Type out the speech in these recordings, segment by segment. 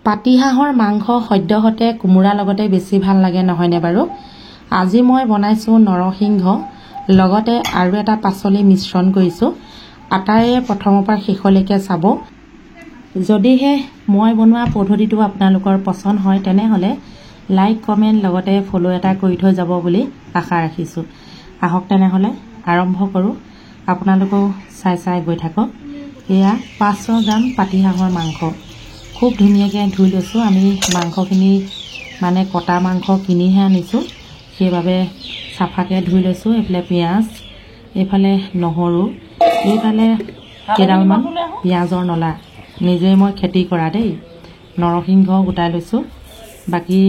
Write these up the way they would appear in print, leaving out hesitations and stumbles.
পাতিহাঁহৰ মাংস সদ্যহতে কোমোৰা লগতে বেছি ভাল লাগে নহয়নে বাৰু। আজি মই বনাইছোঁ নৰসিংহ লগতে আৰু এটা পাচলি মিশ্ৰণ কৰিছোঁ। আটাইৰে প্ৰথমৰ পৰা শেষলৈকে চাব। যদিহে মই বনোৱা পদ্ধতিটো আপোনালোকৰ পছন্দ হয় তেনেহ'লে লাইক কমেণ্ট লগতে ফ'ল' এটা কৰি থৈ যাব বুলি আশা ৰাখিছোঁ। আহক তেনেহ'লে আৰম্ভ কৰোঁ। আপোনালোকেও চাই গৈ থাকক। এয়া 500 গ্ৰাম পাতিহাঁহৰ মাংস খুব ধুনীয়াকৈ ধুই লৈছোঁ। আমি মাংসখিনি মানে কটা মাংস কিনিহে আনিছোঁ, সেইবাবে চাফাকৈ ধুই লৈছোঁ। এইফালে পিঁয়াজ, এইফালে নহৰু, এইফালে কেইডালমান পিঁয়াজৰ নলা, নিজেই মই খেতি কৰা দেই। নৰসিংহ গোটাই লৈছোঁ। বাকী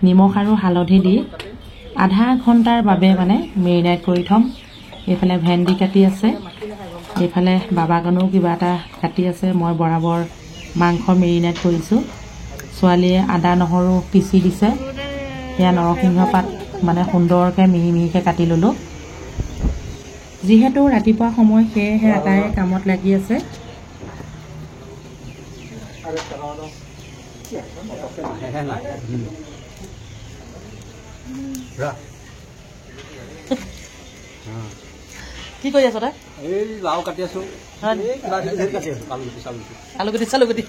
নিমখ আৰু হালধি দি আধা ঘণ্টাৰ বাবে মানে মেৰিনেট কৰি থ'ম। এইফালে ভেন্দি কাটি আছে, এইফালে বাবা কাৰণেও কিবা এটা কাটি আছে। মই বৰাবৰ মাংস মেৰিনেট কৰিছোঁ। ছোৱালীয়ে আদা নহৰু পিচি দিছে। এয়া নৰসিংহ পাত মানে সুন্দৰকৈ মিহি মিহিকৈ কাটি ল'লোঁ। যিহেতু ৰাতিপুৱা সময় সেয়েহে আটাই কামত লাগি আছে। কি কৰি আছ তই? এই লাও কাটি আছো। আলুগুটি চালুগুটি।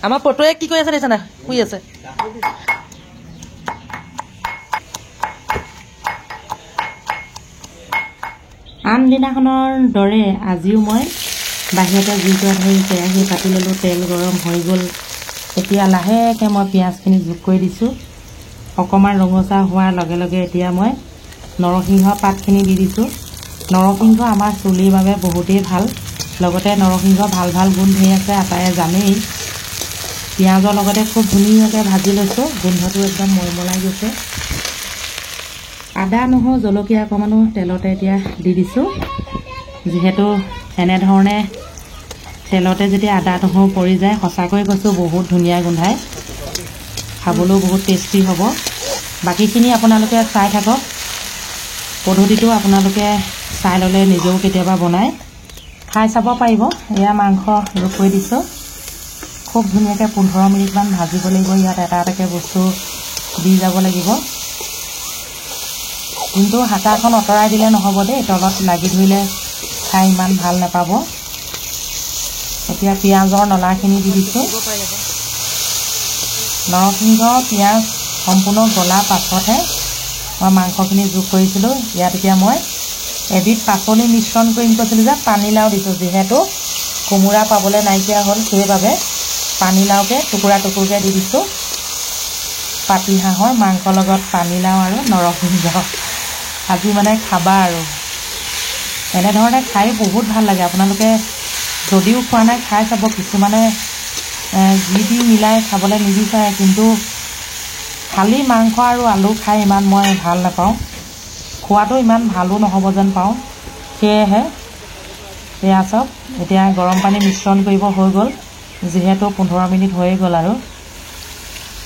আমাৰ পটুৱে কি কৰি আছে দেখিছা না? শুই আছে। আন দিনাখনৰ দৰে আজিও মই বাহিৰতে জুইটো ধৰি কেৰাহী পাতি ল'লোঁ। তেল গৰম হৈ গ'ল। এতিয়া লাহেকৈ মই পিঁয়াজখিনি যোগ কৰি দিছোঁ। অকণমান ৰঙচুৱা হোৱাৰ লগে লগে এতিয়া মই নৰসিংহ পাতখিনি দি দিছোঁ। নৰসিংহ আমাৰ চুলিৰ বাবে বহুতেই ভাল, লগতে নৰসিংহ ভাল ভাল গুণ ধৰি আছে, আটায়ে জানেই। পিঁয়াজৰ লগতে খুব ধুনীয়াকৈ ভাজি লৈছোঁ। গোন্ধটো একদম মলমলাই গৈছে। আদা নহৰু জলকীয়া অকণমানো তেলতে এতিয়া দি দিছোঁ। যিহেতু এনেধৰণে তেলতে যেতিয়া আদা নহৰু পৰি যায়, সঁচাকৈ কৈছোঁ বহুত ধুনীয়া গোন্ধায়, খাবলৈও বহুত টেষ্টি হ'ব। বাকীখিনি আপোনালোকে চাই থাকক। পদ্ধতিটো আপোনালোকে চাই ল'লে নিজেও কেতিয়াবা বনাই খাই চাব পাৰিব। এয়া মাংস যোগ কৰি দিছোঁ। খুব ধুনীয়াকৈ 15 মিনিটমান ভাজিব লাগিব। ইয়াত এটা এটাকৈ বস্তু দি যাব লাগিব, কিন্তু হাতাখন আঁতৰাই দিলে নহ'ব দেই, তলত লাগি ধৰিলে খাই ইমান ভাল নাপাব। এতিয়া পিঁয়াজৰ নলাখিনি দি দিছোঁ। নৰসিংহ পিঁয়াজ সম্পূৰ্ণ গলা পাছতহে মই মাংসখিনি যোগ কৰিছিলোঁ। ইয়াত এতিয়া মই এবিধ পাচলি মিশ্ৰণ কৰিম কৈছিলোঁ যে পানীলাও দিছোঁ। যিহেতু কোমোৰা পাবলৈ নাইকিয়া হ'ল, সেইবাবে পানীলাওকে টুকুৰা টুকুৰকৈ দি দিছোঁ। পাতিহাঁহৰ মাংসৰ লগত পানীলাও আৰু নৰসিংহ আজি মানে খাবা আৰু। এনেধৰণে খাই বহুত ভাল লাগে। আপোনালোকে যদিও খোৱা নাই খাই চাব। কিছুমানে যি টি মিলাই খাবলৈ নিবিচাৰে, কিন্তু খালী মাংস আৰু আলু খাই ইমান মই ভাল নাপাওঁ। খোৱাটো ইমান ভালো নহ'ব যেন পাওঁ। সেয়েহে এয়া চব এতিয়া গৰম পানী মিশ্ৰণ কৰিব হৈ গ'ল। যিহেতু 15 মিনিট হৈয়ে গ'ল আৰু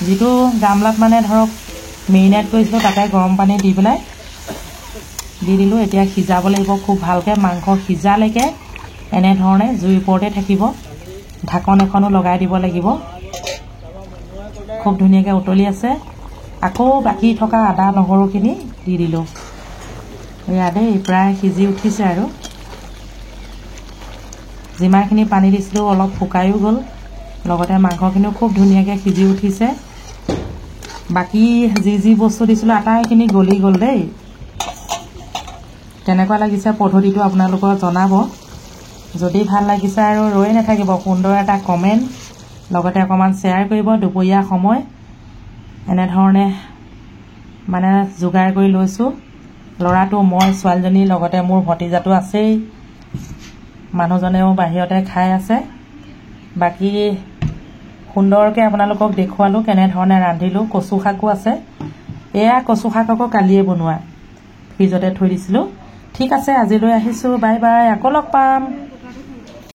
যিটো গামলাত মানে ধৰক মেৰিনেট কৰিছিলোঁ তাতে গৰম পানী দি পেলাই দি দিলোঁ। এতিয়া সিজাব লাগিব খুব ভালকৈ। মাংস সিজালৈকে এনেধৰণে জুইৰ ওপৰতে থাকিব। ঢাকন এখনো লগাই দিব লাগিব। খুব ধুনীয়াকৈ উতলি আছে। আকৌ বাকী থকা আদা নহৰুখিনি দি দিলোঁ। এয়া দেই প্ৰায় সিজি উঠিছে আৰু যিমানখিনি পানী দিছিলোঁ অলপ শুকায়ো গ'ল, লগতে মাংসখিনিও খুব ধুনীয়াকৈ সিজি উঠিছে। বাকী যি বস্তু দিছিলোঁ আটাইখিনি গলি গ'ল দেই। কেনেকুৱা লাগিছে পদ্ধতিটো আপোনালোকক জনাব। যদি ভাল লাগিছে আৰু ৰৈ নাথাকিব, সুন্দৰ এটা কমেণ্ট লগতে অকণমান শ্বেয়াৰ কৰিব। দুপৰীয়া সময় এনেধৰণে মানে যোগাৰ কৰি লৈছোঁ। ল'ৰাটো, মই, ছোৱালীজনী, লগতে মোৰ ভতিজাটো আছেই। মানুহজনেও বাহিৰতে খাই আছে। বাকী সুন্দৰকৈ আপোনালোকক দেখুৱালোঁ কেনেধৰণে ৰান্ধিলোঁ। কচু শাকো আছে। এয়া কচু শাক আকৌ কালিয়ে বনোৱা, ফ্ৰিজতে থৈ দিছিলোঁ। ঠিক আছে, আজিলৈ আহিছোঁ। বাই বাই, আকৌ লগ পাম।